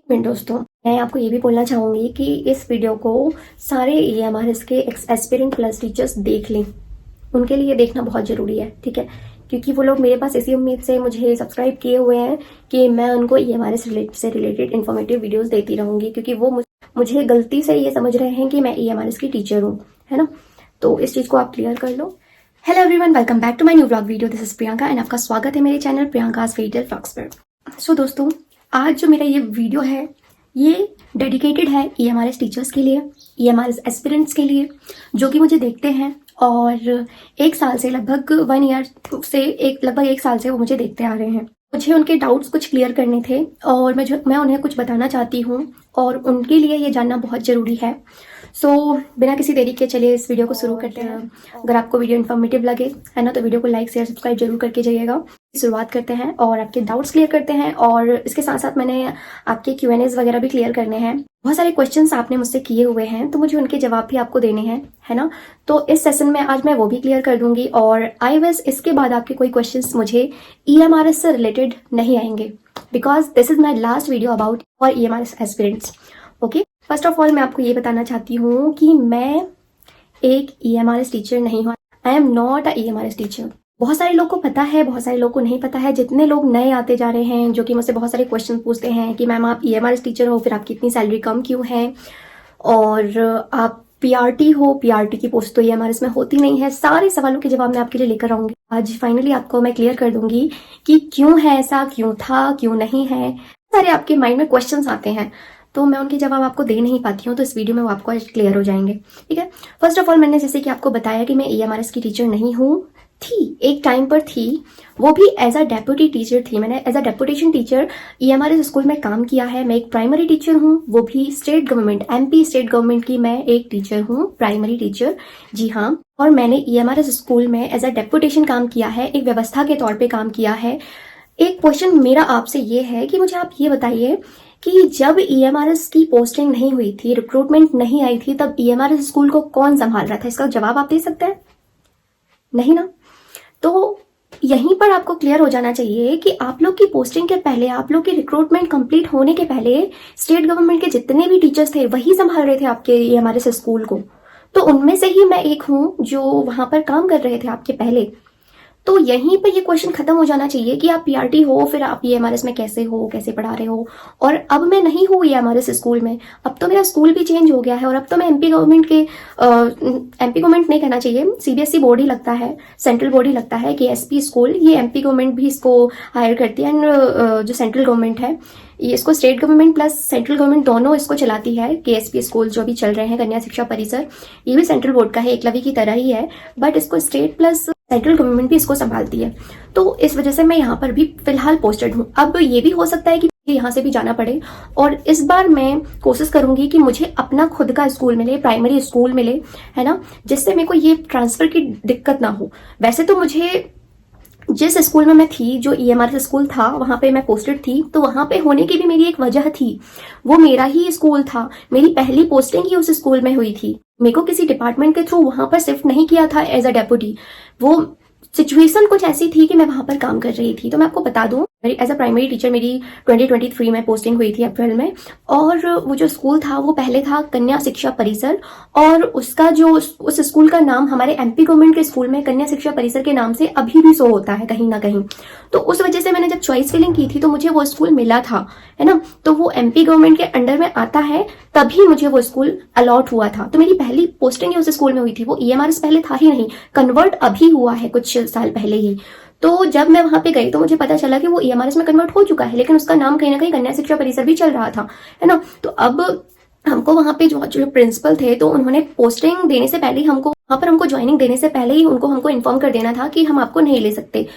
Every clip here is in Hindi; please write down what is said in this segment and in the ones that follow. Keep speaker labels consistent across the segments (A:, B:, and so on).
A: मिनट दोस्तों, मैं आपको ये भी बोलना चाहूँगी कि इस वीडियो को सारे EMRS के एस्पिरेंट प्लस टीचर्स देख लें। उनके लिए देखना बहुत ज़रूरी है, ठीक है? क्योंकि वो लोग मेरे पास इसी उम्मीद से मुझे सब्सक्राइब किए हुए हैं कि मैं उनको EMRS से रिलेटेड इन्फॉर्मेटिव वीडियोस देती रहूँगी, क्योंकि वो मुझे गलती से ये समझ रहे हैं कि मैं EMRS की टीचर हूँ, है ना? तो इस चीज़ को आप क्लियर कर लो। Hello everyone, welcome back to my new vlog video. This is Priyanka and आपका स्वागत है मेरे चैनल प्रियंकाज फेडियल व्लॉग्स पर। सो दोस्तों, आज जो मेरा ये वीडियो है ये डेडिकेटेड है EMRS टीचर्स के लिए, EMRS एस्पिरेंट्स के लिए, जो कि मुझे देखते हैं और एक साल से लगभग एक साल से वो मुझे देखते आ रहे हैं। मुझे उनके डाउट्स कुछ क्लियर करने थे और मैं उन्हें कुछ बताना चाहती हूँ और उनके लिए ये जानना बहुत ज़रूरी है। सो बिना किसी देरी के चलिए इस वीडियो को शुरू करते हैं। अगर आपको वीडियो इन्फॉर्मेटिव लगे है ना, तो वीडियो को लाइक शेयर सब्सक्राइब जरूर करके जाइएगा। शुरुआत करते हैं और आपके डाउट्स क्लियर करते हैं और इसके साथ साथ मैंने आपके Q&As वगैरह भी क्लियर करने हैं। बहुत सारे क्वेश्चंस आपने मुझसे किए हुए हैं तो मुझे उनके जवाब भी आपको देने हैं, है ना? तो इस सेशन में आज मैं वो भी क्लियर कर दूंगी और आई विश इसके बाद आपके कोई क्वेश्चंस मुझे EMRS से रिलेटेड नहीं आएंगे, because this is my last video about for EMRS aspirants. Okay, first of all मैं आपको ये बताना चाहती हूँ कि मैं एक EMRS टीचर नहीं हूँ। I am not a EMRS teacher. बहुत सारे लोग को पता है, बहुत सारे लोग को नहीं पता है। जितने लोग नए आते जा रहे हैं जो कि मुझसे बहुत सारे क्वेश्चन पूछते हैं कि मैम आप EMRS टीचर हो, फिर आपकी इतनी सैलरी कम क्यों है, और आप PRT हो, PRT की पोस्ट तो EMRS में होती नहीं है। सारे सवालों के जवाब मैं आपके लिए लेकर आऊंगी आज। फाइनली आपको मैं क्लियर कर दूंगी कि क्यों है ऐसा, क्यों था, क्यों नहीं है। सारे आपके माइंड में क्वेश्चंस आते हैं तो मैं उनके जवाब आपको दे नहीं पाती हूँ, तो इस वीडियो में वो आपको आज क्लियर हो जाएंगे, ठीक है? फर्स्ट ऑफ ऑल, मैंने जैसे कि आपको बताया कि मैं EMRS की टीचर नहीं हूँ, थी एक टाइम पर थी, वो भी एज अ डेप्यूटी टीचर थी। मैंने as a deputation teacher EMRS school में काम किया है। मैं एक प्राइमरी टीचर हूँ, वो भी state government, MP state government की मैं एक टीचर हूँ, प्राइमरी टीचर, जी हाँ। और मैंने EMRS स्कूल में एज अ डेप्यूटेशन काम किया है, एक व्यवस्था के तौर पर काम किया है। एक क्वेश्चन मेरा आपसे ये है कि मुझे आप ये बताइए कि जब EMRS की पोस्टिंग नहीं हुई थी, रिक्रूटमेंट नहीं आई थी, तब EMRS स्कूल को कौन संभाल रहा था? इसका जवाब आप दे सकते हैं? नहीं ना? तो यहीं पर आपको क्लियर हो जाना चाहिए कि आप लोग की पोस्टिंग के पहले, आप लोग की रिक्रूटमेंट कंप्लीट होने के पहले स्टेट गवर्नमेंट के जितने भी टीचर्स थे वही संभाल रहे थे आपके EMRS स्कूल को। तो उनमें से ही मैं एक हूँ जो वहां पर काम कर रहे थे आपके पहले। तो यहीं पर ये क्वेश्चन खत्म हो जाना चाहिए कि आप PRT हो, फिर आप EMRS में कैसे हो, कैसे पढ़ा रहे हो। और अब मैं नहीं हूँ EMRS स्कूल में, अब तो मेरा स्कूल भी चेंज हो गया है और अब तो मैं MP गवर्नमेंट के MP गवर्नमेंट नहीं कहना चाहिए, CBSE बोर्ड ही लगता है, सेंट्रल बोर्ड ही लगता है, KSP स्कूल। ये MP गवर्नमेंट भी इसको हायर करती है एंड जो सेंट्रल गवर्नमेंट है ये इसको, state government plus central government दोनों इसको चलाती है। KSP स्कूल जो भी चल रहे हैं, कन्या शिक्षा परिसर, ये भी सेंट्रल बोर्ड का है, एकलव्य की तरह ही है, बट इसको स्टेट प्लस सेंट्रल गवर्नमेंट भी इसको संभालती है। तो इस वजह से मैं यहाँ पर भी फिलहाल पोस्टेड हूँ। अब ये भी हो सकता है कि यहाँ से भी जाना पड़े और इस बार मैं कोशिश करूंगी कि मुझे अपना खुद का स्कूल मिले, प्राइमरी स्कूल मिले, है ना, जिससे मेरे को ये ट्रांसफर की दिक्कत ना हो। वैसे तो मुझे जिस स्कूल में मैं थी, जो EMRS स्कूल था, वहां पे मैं पोस्टेड थी, तो वहां पे होने की भी मेरी एक वजह थी। वो मेरा ही स्कूल था, मेरी पहली पोस्टिंग ही उस स्कूल में हुई थी। मेरे को किसी डिपार्टमेंट के थ्रू वहां पर शिफ्ट नहीं किया था एज अ डेप्यूटी। वो सिचुएशन कुछ ऐसी थी कि मैं वहां पर काम कर रही थी। तो मैं आपको बता दूं, मेरी एज अ प्राइमरी टीचर मेरी 2023 में पोस्टिंग हुई थी अप्रैल में, और वो जो स्कूल था वो पहले था कन्या शिक्षा परिसर, और उसका जो उस स्कूल का नाम हमारे MP गवर्नमेंट के स्कूल में कन्या शिक्षा परिसर के नाम से अभी भी शो होता है कहीं ना कहीं। तो उस वजह से मैंने जब चॉइस फिलिंग की थी तो मुझे वो स्कूल मिला था, है ना, तो वो MP गवर्नमेंट के अंडर में आता है, तभी मुझे वो स्कूल अलॉट हुआ था। तो मेरी पहली पोस्टिंग उस स्कूल में हुई थी। वो EMRS पहले था ही नहीं, कन्वर्ट अभी हुआ है कुछ साल पहले ही। तो जब मैं वहां पे गई तो मुझे पता चला कि वो EMRS में कन्वर्ट हो चुका है, लेकिन उसका नाम कहीं ना कहीं कन्या शिक्षा परिसर भी चल रहा था, है ना। तो अब हमको वहां पे जो प्रिंसिपल थे, तो उन्होंने पोस्टिंग देने से पहले हमको वहां पर हमको ज्वाइनिंग देने से पहले ही हमको इन्फॉर्म कर देना था कि हम आपको नहीं ले सकते।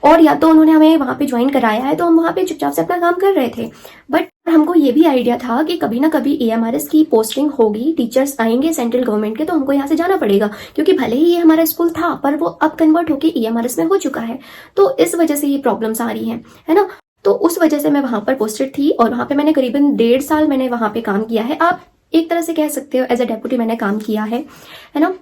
A: और या तो उन्होंने हमें वहां पे ज्वाइन कराया है तो हम वहां पे चुपचाप से अपना काम कर रहे थे, बट हमको ये भी आइडिया था कि कभी ना कभी EMRS की पोस्टिंग होगी, टीचर्स आएंगे सेंट्रल गवर्नमेंट के, तो हमको यहाँ से जाना पड़ेगा, क्योंकि भले ही ये हमारा स्कूल था पर वो अब कन्वर्ट होके EMRS में हो चुका है। तो इस वजह से ये प्रॉब्लम्स आ रही हैं, है ना। तो उस वजह से मैं वहां पर पोस्टेड थी और वहां पे मैंने करीबन 1.5 साल मैंने वहां पे काम किया है। आप एक तरह से कह सकते हो एज अ डेप्यूटी मैंने काम किया है ना।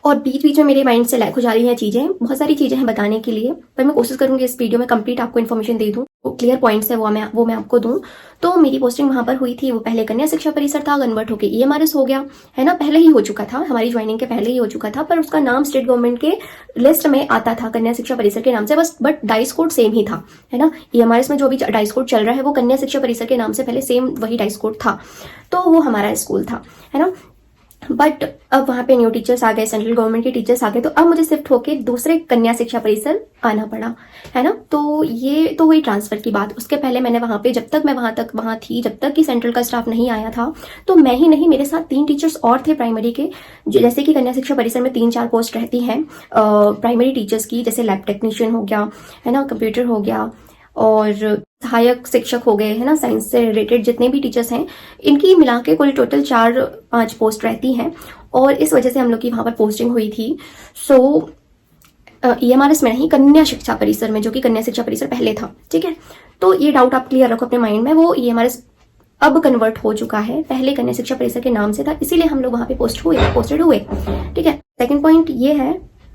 A: और बीच बीच में मेरे माइंड से लैक हो जा रही हैं चीज़ें, बहुत सारी चीज़ें हैं बताने के लिए, पर मैं कोशिश करूंगी इस वीडियो में कंप्लीट आपको इन्फॉर्मेशन दे दूं, वो क्लियर पॉइंट्स है वो मैं आपको दूं। तो मेरी पोस्टिंग वहां पर हुई थी, वो पहले कन्या शिक्षा परिसर था, कन्वर्ट होकर EMRS हो गया है ना, पहले ही हो चुका था, हमारी ज्वाइनिंग के पहले ही हो चुका था, पर उसका नाम स्टेट गवर्नमेंट के लिस्ट में आता था कन्या शिक्षा परिसर के नाम से, बस बट डाइस कोड सेम ही था, है ना। EMRS में जो भी डाइस कोड चल रहा है वो कन्या शिक्षा परिसर के नाम से पहले सेम वही डाइस कोड था, तो वो हमारा स्कूल था, है ना। बट अब वहाँ पे न्यू टीचर्स आ गए, सेंट्रल गवर्नमेंट के टीचर्स आ गए, तो अब मुझे शिफ्ट होके दूसरे कन्या शिक्षा परिसर आना पड़ा, है ना। तो ये तो हुई ट्रांसफर की बात। उसके पहले मैंने वहाँ पे, जब तक मैं वहाँ थी, जब तक कि सेंट्रल का स्टाफ नहीं आया था, तो मैं ही नहीं, मेरे साथ 3 टीचर्स और थे प्राइमरी के। जैसे कि कन्या शिक्षा परिसर में 3-4 पोस्ट रहती हैं प्राइमरी टीचर्स की, जैसे लैब टेक्नीशियन हो गया, है ना, कंप्यूटर हो गया, और सहायक शिक्षक हो गए, है ना, साइंस से रिलेटेड जितने भी टीचर्स हैं, इनकी मिला के कुल टोटल 4-5 पोस्ट रहती हैं, और इस वजह से हम लोग की वहाँ पर पोस्टिंग हुई थी। सो EMRS में नहीं, कन्या शिक्षा परिसर में, जो कि कन्या शिक्षा परिसर पहले था, ठीक है। तो ये डाउट आप क्लियर रखो अपने माइंड में, वो EMRS अब कन्वर्ट हो चुका है, पहले कन्या शिक्षा परिसर के नाम से था, इसीलिए हम लोग वहाँ पे पोस्टेड हुए, ठीक है। सेकेंड पॉइंट ये है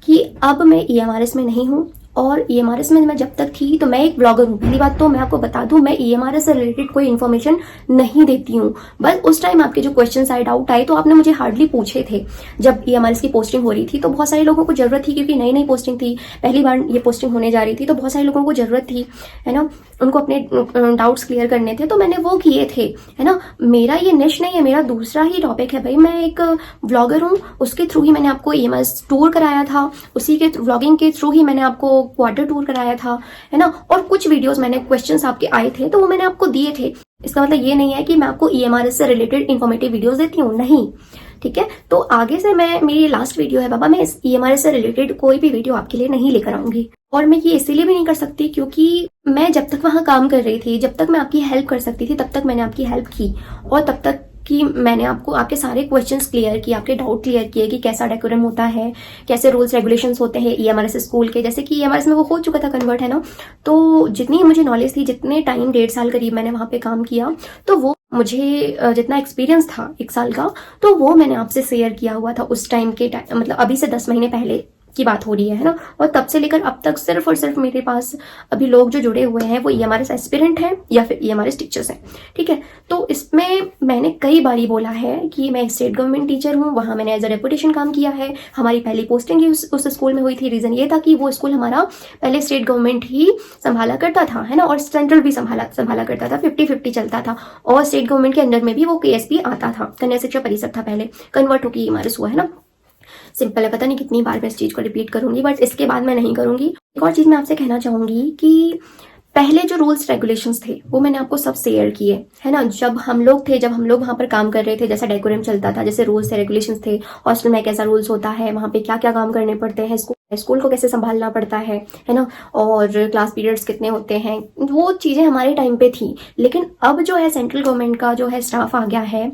A: कि अब मैं EMRS में नहीं हूँ, और EMRS में मैं जब तक थी तो मैं एक ब्लॉगर हूँ। पहली बात तो मैं आपको बता दूं, मैं EMRS से रिलेटेड कोई इन्फॉर्मेशन नहीं देती हूँ। बस उस टाइम आपके जो क्वेश्चन आए, डाउट आए, तो आपने मुझे हार्डली पूछे थे जब EMRS की पोस्टिंग हो रही थी, तो बहुत सारे लोगों को जरूरत थी, क्योंकि नई नई पोस्टिंग थी, पहली बार ये पोस्टिंग होने जा रही थी, तो बहुत सारे लोगों को जरूरत थी, है ना, उनको अपने डाउट्स क्लियर करने थे, तो मैंने वो किए थे, है ना। मेरा ये निश नहीं है, मेरा दूसरा ही टॉपिक है भाई, मैं एक ब्लॉगर हूँ, उसके थ्रू ही मैंने आपको EMRS टूर कराया था, उसी के व्लॉगिंग के थ्रू ही मैंने आपको क्वार्टर टूर कराया था, है ना। और कुछ वीडियोस मैंने, क्वेश्चंस आपके आए थे तो वो मैंने आपको दिए थे। इसका मतलब ये नहीं है कि मैं आपको EMRS से रिलेटेड इन्फॉर्मेटिव वीडियोस देती हूँ, नहीं, ठीक है। तो आगे से मेरी लास्ट वीडियो है बाबा, मैं इस EMRS से रिलेटेड कोई भी वीडियो आपके लिए नहीं लेकर आऊंगी, और मैं ये इसीलिए भी नहीं कर सकती क्योंकि मैं जब तक वहां काम कर रही थी, जब तक मैं आपकी हेल्प कर सकती थी, तब तक मैंने आपकी हेल्प की, और तब तक कि मैंने आपको आपके सारे क्वेश्चंस क्लियर किए, आपके डाउट क्लियर किए कि कैसा डेकोरम होता है, कैसे रूल्स रेगुलेशंस होते हैं EMRS स्कूल के, जैसे कि EMRS में वो हो चुका था कन्वर्ट, है ना। तो जितनी मुझे नॉलेज थी, जितने टाइम 1.5 साल करीब मैंने वहां पे काम किया, तो वो मुझे जितना एक्सपीरियंस था 1 साल का, तो वो मैंने आपसे शेयर किया हुआ था उस टाइम के मतलब अभी से 10 महीने पहले की बात हो रही है ना। और तब से लेकर अब तक सिर्फ और सिर्फ मेरे पास अभी लोग जो जुड़े हुए हैं वो EMRS एस्पिरेंट हैं या फिर EMRS टीचर्स हैं, ठीक है। तो इसमें मैंने कई बारी बोला है कि मैं स्टेट गवर्नमेंट टीचर हूँ, वहां मैंने एज अ रेपुटेशन काम किया है, हमारी पहली पोस्टिंग ही उस स्कूल में हुई थी। रीजन ये था कि वो स्कूल हमारा पहले स्टेट गवर्नमेंट ही संभाला करता था, है ना, और सेंट्रल भी संभाला करता था, 50-50 चलता था, और स्टेट गवर्नमेंट के अंडर में भी वो KSP आता था, कन्या शिक्षा परिषद था, पहले कन्वर्ट होकर EMRS हुआ, है ना। सिंपल है, पता नहीं कितनी बार मैं इस चीज को रिपीट करूंगी, बट इसके बाद मैं नहीं करूंगी। एक और चीज मैं आपसे कहना चाहूंगी कि पहले जो रूल्स रेगुलेशंस थे वो मैंने आपको सब शेयर किए, है ना। जब हम लोग वहां पर काम कर रहे थे, जैसा डेकोरम चलता था, जैसे रूल्स थे, रेगुलेशंस थे, हॉस्टल में कैसा रूल्स होता है, वहां पे क्या क्या काम करने पड़ते हैं, स्कूल को कैसे संभालना पड़ता है ना, और क्लास पीरियड्स कितने होते हैं, वो चीजें हमारे टाइम पे थी। लेकिन अब जो है सेंट्रल गवर्नमेंट का जो है स्टाफ आ गया है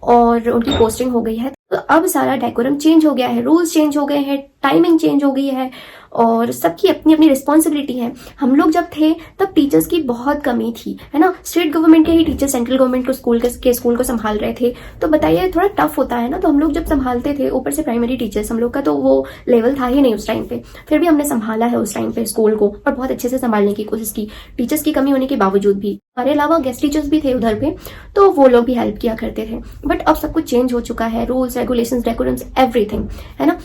A: और उनकी पोस्टिंग हो गई है, तो अब सारा डेकोरम चेंज हो गया है, रूल्स चेंज हो गए हैं, टाइमिंग चेंज हो गई है, और सबकी अपनी अपनी रिस्पॉन्सिबिलिटी है। हम लोग जब थे तब टीचर्स की बहुत कमी थी, है ना। स्टेट गवर्नमेंट के ही टीचर सेंट्रल गवर्नमेंट को स्कूल को संभाल रहे थे, तो बताइए थोड़ा टफ होता है ना। तो हम लोग जब संभालते थे, ऊपर से प्राइमरी टीचर्स, हम लोग का तो वो लेवल था ही नहीं उस टाइम पे, फिर भी हमने संभाला है उस टाइम पे स्कूल को, और बहुत अच्छे से संभालने की कोशिश की, टीचर्स की कमी होने के बावजूद भी। हमारे अलावा गेस्ट टीचर्स भी थे उधर पे, तो वो लोग भी हेल्प किया करते थे। बट अब सब कुछ चेंज हो चुका है, रूल्स रेगुलेशंस डेकोरम्स एवरीथिंग, है ना।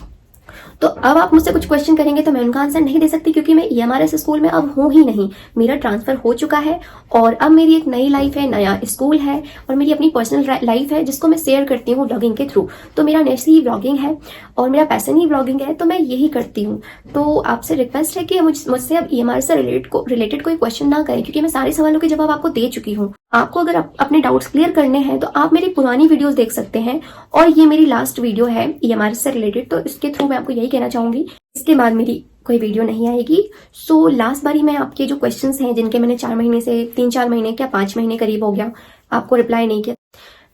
A: तो अब आप मुझसे कुछ क्वेश्चन करेंगे तो मैं उनका आंसर नहीं दे सकती, क्योंकि मैं EMRS स्कूल में अब हूं ही नहीं, मेरा ट्रांसफर हो चुका है, और अब मेरी एक नई लाइफ है, नया स्कूल है, और मेरी अपनी पर्सनल लाइफ है जिसको मैं शेयर करती हूँ व्लॉगिंग के थ्रू। तो मेरा नेक्स्ट ही व्लॉगिंग है और मेरा पैशन ही व्लॉगिंग है, तो मैं यही करती हूँ। तो आपसे रिक्वेस्ट है कि मुझसे अब EMRS से रिलेटेड कोई क्वेश्चन ना करें, क्योंकि मैं सारे सवालों के जवाब आपको दे चुकी हूँ। आपको अगर अपने डाउट्स क्लियर करने हैं तो आप मेरी पुरानी वीडियोस देख सकते हैं, और ये मेरी लास्ट वीडियो है EMRS से रिलेटेड, तो इसके थ्रू मैं आपको यही कहना चाहूंगी, इसके बाद मेरी कोई वीडियो नहीं आएगी। सो लास्ट बारी मैं आपके जो क्वेश्चंस हैं, जिनके मैंने 4 महीने से 3-4 महीने क्या 5 महीने करीब हो गया आपको रिप्लाई नहीं किया।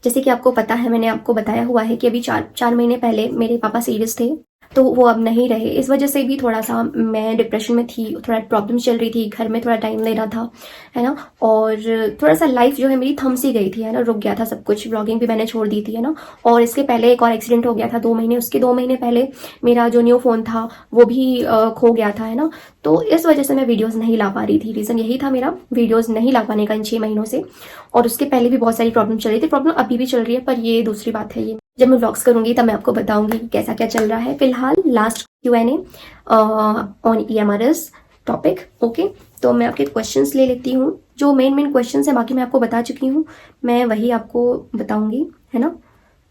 A: जैसे कि आपको पता है, मैंने आपको बताया हुआ है कि अभी 4 महीने पहले मेरे पापा सीरियस थे, तो वो अब नहीं रहे। इस वजह से भी थोड़ा सा मैं डिप्रेशन में थी, थोड़ा प्रॉब्लम चल रही थी, घर में थोड़ा टाइम लेना था, है ना। और थोड़ा सा लाइफ जो है मेरी थम सी गई थी, है ना, रुक गया था सब कुछ। व्लॉगिंग भी मैंने छोड़ दी थी, है ना। और इसके पहले एक और एक्सीडेंट हो गया था 2 महीने, उसके 2 महीने पहले मेरा जो न्यू फ़ोन था वो भी खो गया था, है ना। तो इस वजह से मैं वीडियोज़ नहीं ला पा रही थी। रीज़न यही था मेरा वीडियोज़ नहीं ला पाने का इन 6 महीनों से। और उसके पहले भी बहुत सारी प्रॉब्लम चल रही थी, प्रॉब्लम अभी भी चल रही है, पर ये दूसरी बात है। ये जब मैं व्लॉग्स करूंगी तब मैं आपको बताऊंगी कैसा क्या चल रहा है। फिलहाल last Q&A on EMRS topic. Okay, तो मैं आपके क्वेश्चंस ले लेती हूँ। जो मेन क्वेश्चंस है बाकी मैं आपको बता चुकी हूँ, मैं वही आपको बताऊंगी, है ना।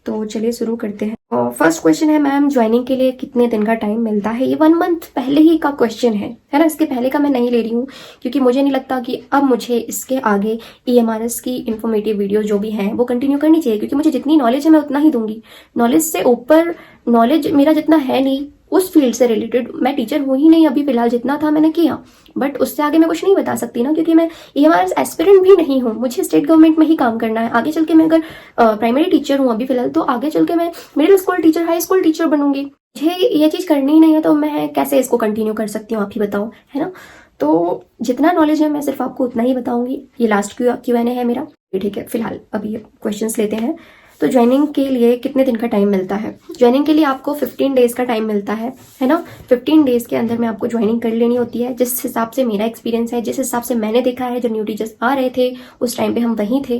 A: तो चलिए शुरू करते हैं। फर्स्ट क्वेश्चन है, मैम ज्वाइनिंग के लिए कितने दिन का टाइम मिलता है? ये 1 मंथ पहले ही का क्वेश्चन है ना। इसके पहले का मैं नहीं ले रही हूँ, क्योंकि मुझे नहीं लगता कि अब मुझे इसके आगे EMRS की इन्फॉर्मेटिव वीडियो जो भी हैं वो कंटिन्यू करनी चाहिए, क्योंकि मुझे जितनी नॉलेज है मैं उतना ही दूंगी। नॉलेज से ऊपर नॉलेज मेरा जितना है नहीं उस फील्ड से रिलेटेड, मैं टीचर हूँ ही नहीं अभी फिलहाल, जितना था मैंने किया, बट उससे आगे मैं कुछ नहीं बता सकती ना, क्योंकि मैं EMRS एस्पिरेंट भी नहीं हूँ। मुझे स्टेट गवर्नमेंट में ही काम करना है। आगे चल के मैं अगर प्राइमरी टीचर हूँ अभी फिलहाल, तो आगे चल के मैं middle school teacher, high school teacher बनूंगी। मुझे ये चीज़ करनी ही नहीं है, तो मैं कैसे इसको कंटिन्यू कर सकती हूँ, आप ही बताओ, है ना। तो जितना नॉलेज है मैं सिर्फ आपको उतना ही बताऊंगी। ये लास्ट Q&A है मेरा, ठीक है। फिलहाल अभी क्वेश्चंस लेते हैं। तो ज्वाइनिंग के लिए कितने दिन का टाइम मिलता है? ज्वाइनिंग के लिए आपको 15 डेज का टाइम मिलता है ना। 15 डेज के अंदर में आपको ज्वाइनिंग कर लेनी होती है। जिस हिसाब से मेरा एक्सपीरियंस है, जिस हिसाब से मैंने देखा है, जब न्यू टीचर्स आ रहे थे उस टाइम पे हम वहीं थे,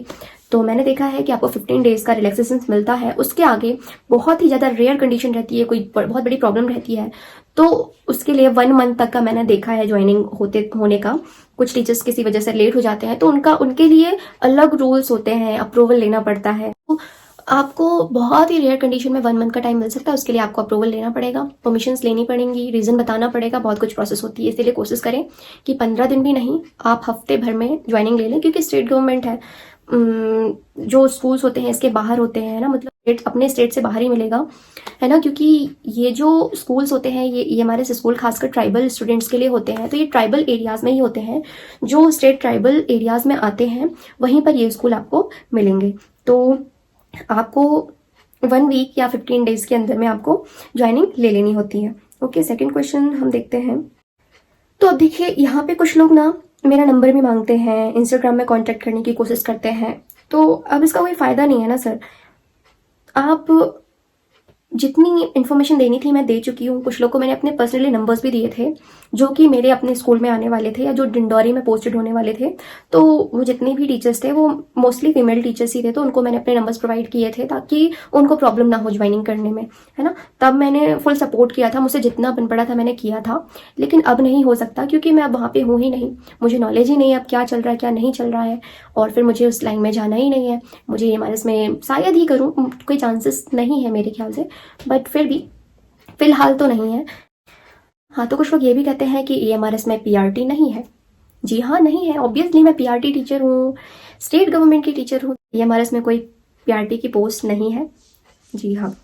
A: तो मैंने देखा है कि आपको 15 डेज का रिलैक्सेशन मिलता है। उसके आगे बहुत ही ज़्यादा रेयर कंडीशन रहती है, कोई बहुत बड़ी प्रॉब्लम रहती है, तो उसके लिए 1 मंथ तक का मैंने देखा है ज्वाइनिंग होने का। कुछ टीचर्स किसी वजह से लेट हो जाते हैं, तो उनके लिए अलग रूल्स होते हैं, अप्रूवल लेना पड़ता है। तो आपको बहुत ही रेयर कंडीशन में 1 मंथ का टाइम मिल सकता है। उसके लिए आपको अप्रूवल लेना पड़ेगा, परमिशंस लेनी पड़ेंगी, रीज़न बताना पड़ेगा, बहुत कुछ प्रोसेस होती है। इसलिए कोशिश करें कि 15 दिन भी नहीं, आप हफ्ते भर में ज्वाइनिंग ले लें, क्योंकि स्टेट गवर्नमेंट है। जो स्कूल्स होते हैं इसके बाहर होते हैं ना, मतलब अपने स्टेट से बाहर ही मिलेगा, है ना। क्योंकि ये जो स्कूल्स होते हैं ये हमारे स्कूल खासकर ट्राइबल स्टूडेंट्स के लिए होते हैं, तो ये ट्राइबल एरियाज़ में ही होते हैं। जो स्टेट ट्राइबल एरियाज़ में आते हैं वहीं पर ये स्कूल आपको मिलेंगे। तो आपको 1 वीक या 15 डेज के अंदर में आपको ज्वाइनिंग ले लेनी होती है। ओके, सेकंड क्वेश्चन हम देखते हैं। तो अब देखिए, यहाँ पे कुछ लोग ना मेरा नंबर भी मांगते हैं, इंस्टाग्राम में कांटेक्ट करने की कोशिश करते हैं, तो अब इसका कोई फ़ायदा नहीं है ना सर। आप जितनी इन्फॉर्मेशन देनी थी मैं दे चुकी हूँ। कुछ लोग को मैंने अपने पर्सनली नंबर्स भी दिए थे, जो कि मेरे अपने स्कूल में आने वाले थे या जो डिंडोरी में पोस्टेड होने वाले थे। तो वो जितने भी टीचर्स थे वो मोस्टली फीमेल टीचर्स ही थे, तो उनको मैंने अपने नंबर्स प्रोवाइड किए थे ताकि उनको प्रॉब्लम ना हो ज्वाइनिंग करने में, है ना। तब मैंने फुल सपोर्ट किया था, मुझसे जितना बन पड़ा था मैंने किया था। लेकिन अब नहीं हो सकता, क्योंकि मैं अब वहाँ पर हूँ ही नहीं, मुझे नॉलेज ही नहीं है अब क्या चल रहा है क्या नहीं चल रहा है, और फिर मुझे उस लाइन में जाना ही नहीं है। मुझे EMRS में शायद ही करूँ, कोई चांसेस नहीं है मेरे ख्याल से, बट फिर भी फिलहाल तो नहीं है। हाँ, तो कुछ लोग ये भी कहते हैं कि EMRS में PRT नहीं है। जी हाँ, नहीं है। ऑब्वियसली मैं PRT टीचर हूँ, स्टेट गवर्नमेंट की टीचर हूँ। EMRS में कोई PRT की पोस्ट नहीं है। जी हाँ,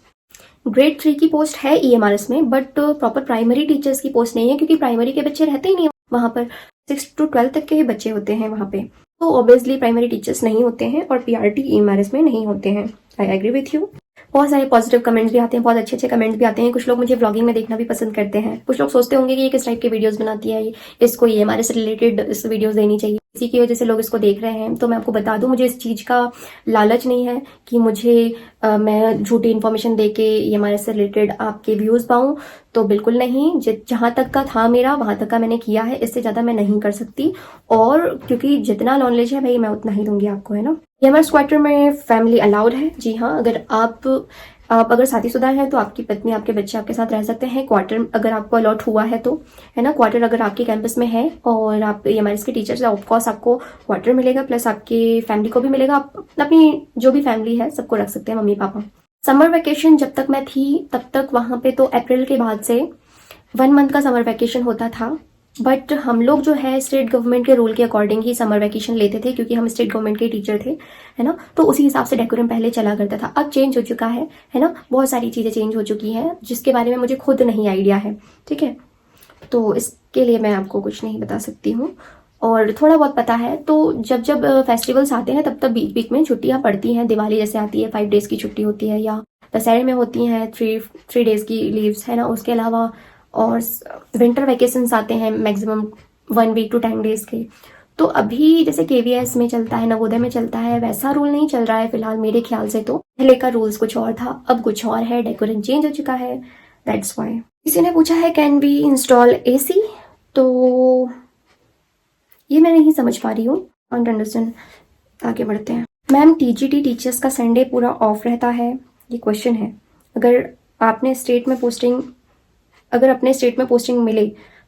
A: ग्रेड 3 की पोस्ट है EMRS में, बट प्रॉपर प्राइमरी टीचर्स की पोस्ट नहीं है, क्योंकि प्राइमरी के बच्चे रहते ही नहीं वहाँ पर। 6 to 12 तक के ही बच्चे होते हैं वहाँ पे, तो ऑब्वियसली प्राइमरी टीचर्स नहीं होते हैं और PRT EMRS में नहीं होते हैं। I agree with you. बहुत सारे पॉजिटिव कमेंट्स भी आते हैं, बहुत अच्छे कमेंट्स भी आते हैं। कुछ लोग मुझे व्लॉगिंग में देखना भी पसंद करते हैं। कुछ लोग सोचते होंगे कि ये किस टाइप के वीडियोस बनाती है, इसको EMRS से रिलेटेड इस वीडियोस देनी चाहिए, इसी की वजह से लोग इसको देख रहे हैं। तो मैं आपको बता दूं, मुझे इस चीज़ का लालच नहीं है कि मैं झूठी इन्फॉर्मेशन दे के EMRS से रिलेटेड आपके व्यूज़ पाऊँ, तो बिल्कुल नहीं। जहाँ तक का था मेरा वहाँ तक का मैंने किया है, इससे ज़्यादा मैं नहीं कर सकती। और क्योंकि जितना नॉलेज है भाई मैं उतना ही दूंगी आपको, है ना। EMRS क्वार्टर में फैमिली अलाउड है। जी हाँ, अगर आप अगर शादीशुदा हैं तो आपकी पत्नी आपके बच्चे आपके साथ रह सकते हैं। क्वार्टर अगर आपको अलॉट हुआ है तो, है ना। क्वार्टर अगर आपके कैंपस में है और आप EMRS के टीचर्स है, ऑफकोर्स आपको क्वार्टर मिलेगा, प्लस आपकी फैमिली को भी मिलेगा। आप अपनी जो भी फैमिली है सबको रख सकते हैं, मम्मी पापा। समर वैकेशन जब तक मैं थी तब तक वहाँ पे तो अप्रैल के बाद से 1 मंथ का समर वैकेशन होता था, बट हम लोग जो है स्टेट गवर्नमेंट के रूल के अकॉर्डिंग ही समर वैकेशन लेते थे, क्योंकि हम स्टेट गवर्नमेंट के टीचर थे, है ना। तो उसी हिसाब से डेकोरम पहले चला करता था। अब चेंज हो चुका है ना। बहुत सारी चीज़ें चेंज हो चुकी हैं जिसके बारे में मुझे खुद नहीं आइडिया है, ठीक है। तो इसके लिए मैं आपको कुछ नहीं बता सकती हूँ। और थोड़ा बहुत पता है, तो जब फेस्टिवल्स आते हैं तब बीच बीच में छुट्टियाँ पड़ती हैं। दिवाली जैसे आती है 5 डेज़ की छुट्टी होती है, या दशहरे में होती हैं 3 डेज़ की लीव्स, है ना। उसके अलावा और विंटर वैकेशंस आते हैं मैक्सिमम 1 वीक टू 10 डेज़ के। तो अभी जैसे केवीएस में चलता है, नवोदय में चलता है, वैसा रूल नहीं चल रहा है फिलहाल मेरे ख्याल से। तो पहले का रूल्स कुछ और था, अब कुछ और है, डेकोरेशन चेंज हो चुका है, दैट्स वाई। किसी ने पूछा है कैन वी इंस्टॉल एसी, तो ये मैं नहीं समझ पा रही हूँ, डोंट अंडरस्टैंड। आगे बढ़ते हैं। मैम टीजीटी टीचर्स का संडे पूरा ऑफ रहता है, ये क्वेश्चन है। अगर अपने स्टेट में पोस्टिंग मिले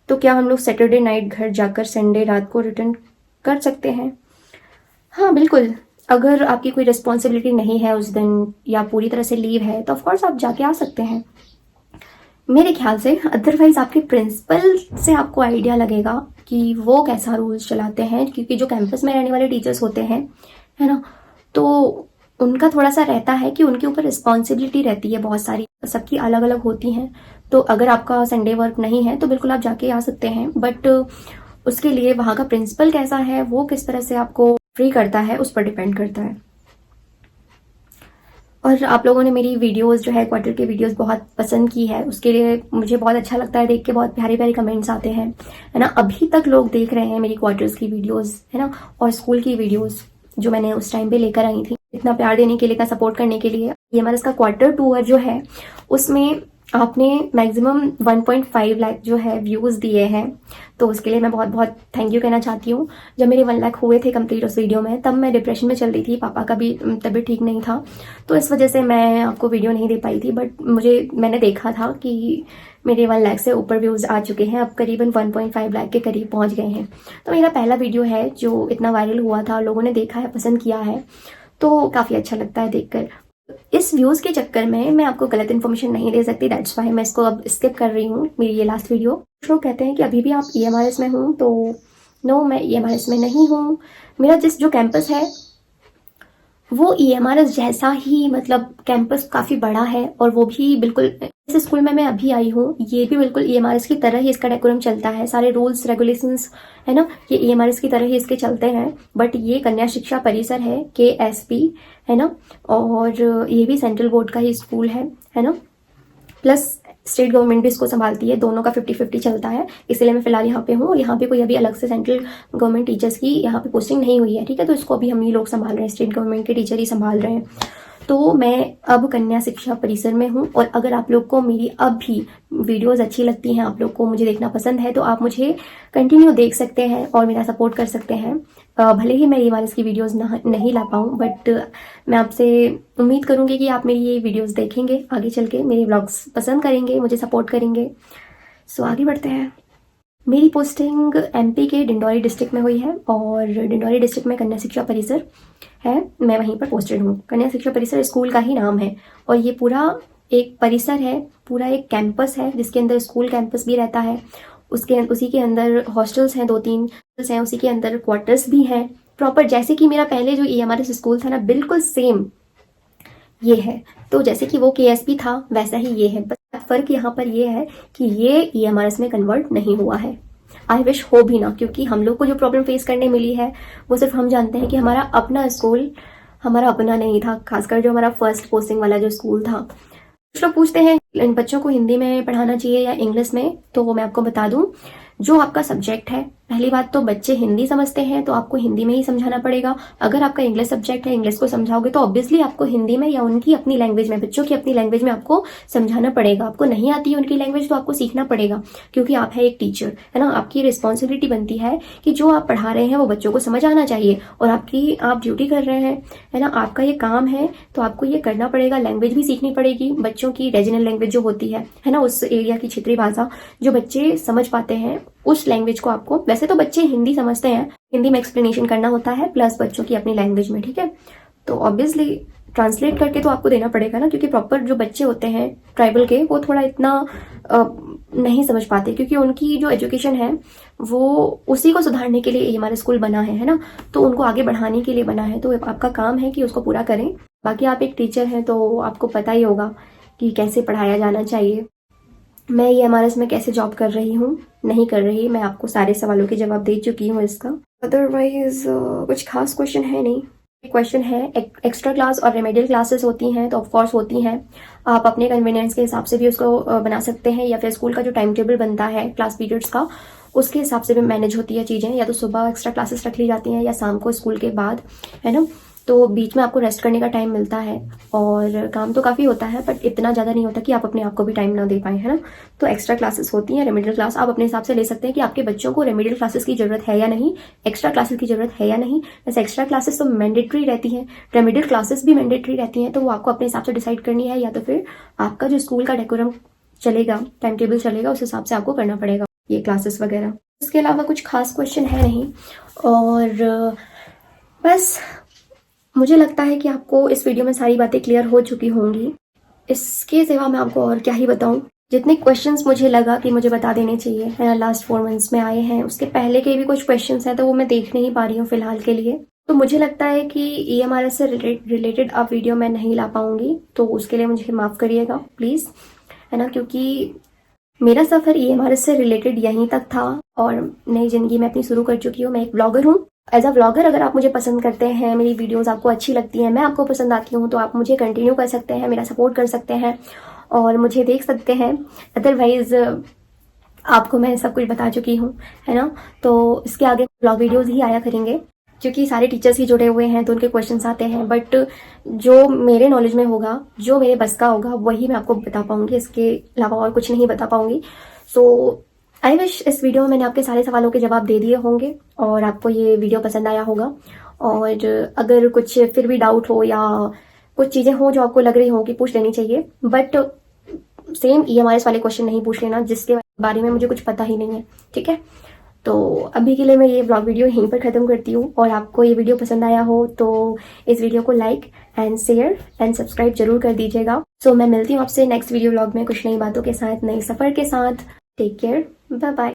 A: तो क्या हम लोग सैटरडे नाइट घर जाकर संडे रात को रिटर्न कर सकते हैं? हाँ बिल्कुल, अगर आपकी कोई रिस्पॉन्सिबिलिटी नहीं है उस दिन या पूरी तरह से लीव है तो ऑफकोर्स आप जाके आ सकते हैं मेरे ख्याल से। अदरवाइज आपके प्रिंसिपल से आपको आइडिया लगेगा कि वो कैसा रूल्स चलाते हैं, क्योंकि जो कैंपस में रहने वाले टीचर्स होते हैं, है ना, तो उनका थोड़ा सा रहता है कि उनके ऊपर रिस्पॉन्सिबिलिटी रहती है बहुत सारी, सबकी अलग अलग होती हैं। तो अगर आपका संडे वर्क नहीं है तो बिल्कुल आप जाके आ सकते हैं, बट उसके लिए वहाँ का प्रिंसिपल कैसा है, वो किस तरह से आपको फ्री करता है, उस पर डिपेंड करता है। और आप लोगों ने मेरी वीडियोस जो है क्वार्टर की वीडियोस बहुत पसंद की है, उसके लिए मुझे बहुत अच्छा लगता है देख के, बहुत प्यारे प्यारे कमेंट्स आते हैं, है ना। अभी तक लोग देख रहे हैं मेरी क्वार्टर्स की वीडियोस, है ना, और स्कूल की वीडियोस जो मैंने उस टाइम पे लेकर आई थी। इतना प्यार देने के लिए, इतना सपोर्ट करने के लिए। ये हमारा इसका क्वार्टर टूर जो है उसमें आपने मैक्सिमम 1.5 लाख जो है व्यूज़ दिए हैं, तो उसके लिए मैं बहुत बहुत थैंक यू कहना चाहती हूँ। जब मेरे 1 लाख हुए थे कंप्लीट उस वीडियो में, तब मैं डिप्रेशन में चल रही थी, पापा का भी तबीयत ठीक नहीं था, तो इस वजह से मैं आपको वीडियो नहीं दे पाई थी। बट मैंने देखा था कि मेरे 1 लाख से ऊपर व्यूज़ आ चुके हैं, अब करीबन 1.5 लाख के करीब पहुँच गए हैं। तो मेरा पहला वीडियो है जो इतना वायरल हुआ था, लोगों ने देखा है, पसंद किया है, तो काफ़ी अच्छा लगता है देखकर। इस व्यूज़ के चक्कर में मैं आपको गलत इन्फॉर्मेशन नहीं दे सकती, दैट्स वाई मैं इसको अब स्किप कर रही हूँ, मेरी ये लास्ट वीडियो। कुछ लोग कहते हैं कि अभी भी आप EMRS में हूँ, तो नो, मैं EMRS में नहीं हूँ। मेरा जो कैंपस है वो EMRS जैसा ही, मतलब कैंपस काफ़ी बड़ा है, और वो भी बिल्कुल इस स्कूल में मैं अभी आई हूँ, ये भी बिल्कुल EMRS की तरह ही इसका डेकोरम चलता है, सारे रूल्स रेगुलेशंस, है ना, ये EMRS की तरह ही इसके चलते हैं। बट ये कन्या शिक्षा परिसर है, KSP, है ना, और ये भी सेंट्रल बोर्ड का ही स्कूल है ना, प्लस स्टेट गवर्नमेंट भी इसको संभालती है, दोनों का 50-50 चलता है। इसलिए मैं फिलहाल यहाँ पे हूँ, यहाँ पे कोई अभी अलग से सेंट्रल गवर्नमेंट टीचर्स की यहाँ पे पोस्टिंग नहीं हुई है, ठीक है, तो इसको अभी हम ही लोग संभाल रहे हैं, स्टेट गवर्नमेंट के टीचर ही संभाल रहे हैं। तो मैं अब कन्या शिक्षा परिसर में हूँ, और अगर आप लोग को मेरी अब भी वीडियोस अच्छी लगती हैं, आप लोग को मुझे देखना पसंद है, तो आप मुझे कंटिन्यू देख सकते हैं और मेरा सपोर्ट कर सकते हैं। भले ही मैं EMRS की वीडियोस नहीं ला पाऊँ, बट मैं आपसे उम्मीद करूँगी कि आप मेरी ये वीडियोस देखेंगे, आगे चल के मेरे व्लॉग्स पसंद करेंगे, मुझे सपोर्ट करेंगे। सो आगे बढ़ते हैं। मेरी पोस्टिंग MP के डिंडौरी डिस्ट्रिक्ट में हुई है, और डिंडौरी डिस्ट्रिक्ट में कन्या शिक्षा परिसर है, मैं वहीं पर पोस्टेड हूँ। कन्या शिक्षा परिसर स्कूल का ही नाम है, और ये पूरा एक परिसर है, पूरा एक कैंपस है, जिसके अंदर स्कूल कैंपस भी रहता है, उसी के अंदर हॉस्टल्स हैं, 2-3 हैं, उसी के अंदर क्वार्टर्स भी हैं प्रॉपर, जैसे कि मेरा पहले जो EMRS स्कूल था ना, बिल्कुल सेम ये है। तो जैसे कि वो KSP था वैसा ही ये है, बस फर्क यहाँ पर ये है कि ये EMRS में कन्वर्ट नहीं हुआ है। आई विश हो भी ना, क्योंकि हम लोग को जो प्रॉब्लम फेस करने मिली है वो सिर्फ हम जानते हैं कि हमारा अपना स्कूल हमारा अपना नहीं था, खासकर जो हमारा फर्स्ट पोस्टिंग वाला जो स्कूल था। कुछ लोग पूछते हैं इन बच्चों को हिंदी में पढ़ाना चाहिए या इंग्लिश में, तो वो मैं आपको बता दूं, जो आपका सब्जेक्ट है, पहली बात तो बच्चे हिंदी समझते हैं तो आपको हिंदी में ही समझाना पड़ेगा। अगर आपका इंग्लिश सब्जेक्ट है, इंग्लिश को समझाओगे तो ऑब्वियसली आपको हिंदी में या उनकी अपनी लैंग्वेज में, बच्चों की अपनी लैंग्वेज में आपको समझाना पड़ेगा। आपको नहीं आती है उनकी लैंग्वेज तो आपको सीखना पड़ेगा, क्योंकि आप है एक टीचर, है ना, आपकी रिस्पॉन्सिबिलिटी बनती है कि जो आप पढ़ा रहे हैं वो बच्चों को समझ आना चाहिए, और आप ड्यूटी कर रहे हैं, है ना, आपका ये काम है, तो आपको ये करना पड़ेगा। लैंग्वेज भी सीखनी पड़ेगी, बच्चों की रीजनल लैंग्वेज जो होती है ना, उस एरिया की क्षेत्रीय भाषा जो बच्चे समझ पाते हैं, उस लैंग्वेज को आपको, वैसे तो बच्चे हिंदी समझते हैं, हिंदी में एक्सप्लेनेशन करना होता है, प्लस बच्चों की अपनी लैंग्वेज में, ठीक है, तो ऑब्वियसली ट्रांसलेट करके तो आपको देना पड़ेगा ना, क्योंकि प्रॉपर जो बच्चे होते हैं ट्राइबल के, वो थोड़ा इतना नहीं समझ पाते, क्योंकि उनकी जो एजुकेशन है वो उसी को सुधारने के लिए ये हमारा स्कूल बना है ना, तो उनको आगे बढ़ाने के लिए बना है, तो आपका काम है कि उसको पूरा करें। बाकी आप एक टीचर हैं तो आपको पता ही होगा कि कैसे पढ़ाया जाना चाहिए। मैं EMRS में कैसे जॉब कर रही हूँ, नहीं कर रही, मैं आपको सारे सवालों के जवाब दे चुकी हूँ इसका। अदरवाइज कुछ खास क्वेश्चन है नहीं। क्वेश्चन है, एक्स्ट्रा क्लास और रेमेडियल क्लासेस होती हैं तो ऑफकोर्स होती हैं, आप अपने कन्वीनियंस के हिसाब से भी उसको बना सकते हैं, या फिर स्कूल का जो टाइम टेबल बनता है क्लास पीरियड्स का उसके हिसाब से भी मैनेज होती है चीज़ें, या तो सुबह एक्स्ट्रा क्लासेस रख ली जाती हैं या शाम को स्कूल के बाद, है ना। तो बीच में आपको रेस्ट करने का टाइम मिलता है, और काम तो काफ़ी होता है बट इतना ज़्यादा नहीं होता कि आप अपने आप को भी टाइम ना दे पाएँ, है ना। तो एक्स्ट्रा क्लासेस होती हैं। रेमेडियल क्लास आप अपने हिसाब से ले सकते हैं कि आपके बच्चों को रेमेडियल क्लासेस की ज़रूरत है या नहीं, एक्स्ट्रा क्लासेस की ज़रूरत है या नहीं। वैसे एक्स्ट्रा क्लासेस तो मैंडेटरी रहती हैं, रेमेडियल क्लासेस भी मैंडेटरी रहती हैं, तो वो आपको अपने हिसाब से डिसाइड करनी है, या तो फिर आपका जो स्कूल का डेकोरम चलेगा, टाइम टेबल चलेगा, उस हिसाब से आपको करना पड़ेगा ये क्लासेस वगैरह। इसके अलावा कुछ खास क्वेश्चन है नहीं, और बस मुझे लगता है कि आपको इस वीडियो में सारी बातें क्लियर हो चुकी होंगी। इसके सिवा मैं आपको और क्या ही बताऊं, जितने क्वेश्चंस मुझे लगा कि मुझे बता देने चाहिए, है ना, लास्ट 4 मंथ्स में आए हैं, उसके पहले के भी कुछ क्वेश्चंस हैं तो वो मैं देख नहीं पा रही हूँ फिलहाल के लिए। तो मुझे लगता है कि EMRS से रिलेटेड अब वीडियो मैं नहीं ला पाऊंगी, तो उसके लिए मुझे माफ़ करिएगा प्लीज़, है ना, क्योंकि मेरा सफ़र EMRS से रिलेटेड यहीं तक था और नई ज़िंदगी मैं अपनी शुरू कर चुकी हूँ। मैं एक ब्लॉगर हूँ। एज अ व्लॉगर अगर आप मुझे पसंद करते हैं, मेरी वीडियोस आपको अच्छी लगती हैं, मैं आपको पसंद आती हूँ, तो आप मुझे कंटिन्यू कर सकते हैं, मेरा सपोर्ट कर सकते हैं और मुझे देख सकते हैं। अदरवाइज़ आपको मैं सब कुछ बता चुकी हूँ, है ना। तो इसके आगे ब्लॉग वीडियोज़ ही आया करेंगे, क्योंकि सारे टीचर्स ही जुड़े हुए हैं तो उनके क्वेश्चंस आते हैं, बट जो मेरे नॉलेज में होगा, जो मेरे बस का होगा, वही मैं आपको बता पाऊंगी, इसके अलावा और कुछ नहीं बता पाऊंगी। सो आई विश इस वीडियो में मैंने आपके सारे सवालों के जवाब दे दिए होंगे और आपको ये वीडियो पसंद आया होगा। और अगर कुछ फिर भी डाउट हो या कुछ चीज़ें हो जो आपको लग रही हो कि पूछ लेनी चाहिए, बट सेम EMRS वाले क्वेश्चन नहीं पूछ लेना जिसके बारे में मुझे कुछ पता ही नहीं है, ठीक है। तो अभी के लिए मैं ये ब्लॉग वीडियो यहीं पर ख़त्म करती हूँ, और आपको ये वीडियो पसंद आया हो तो इस वीडियो को like and share and subscribe जरूर कर दीजिएगा। सो मैं मिलती हूँ आपसे नेक्स्ट वीडियो ब्लॉग में कुछ नई बातों के साथ, नए सफ़र के साथ। Take care, bye bye.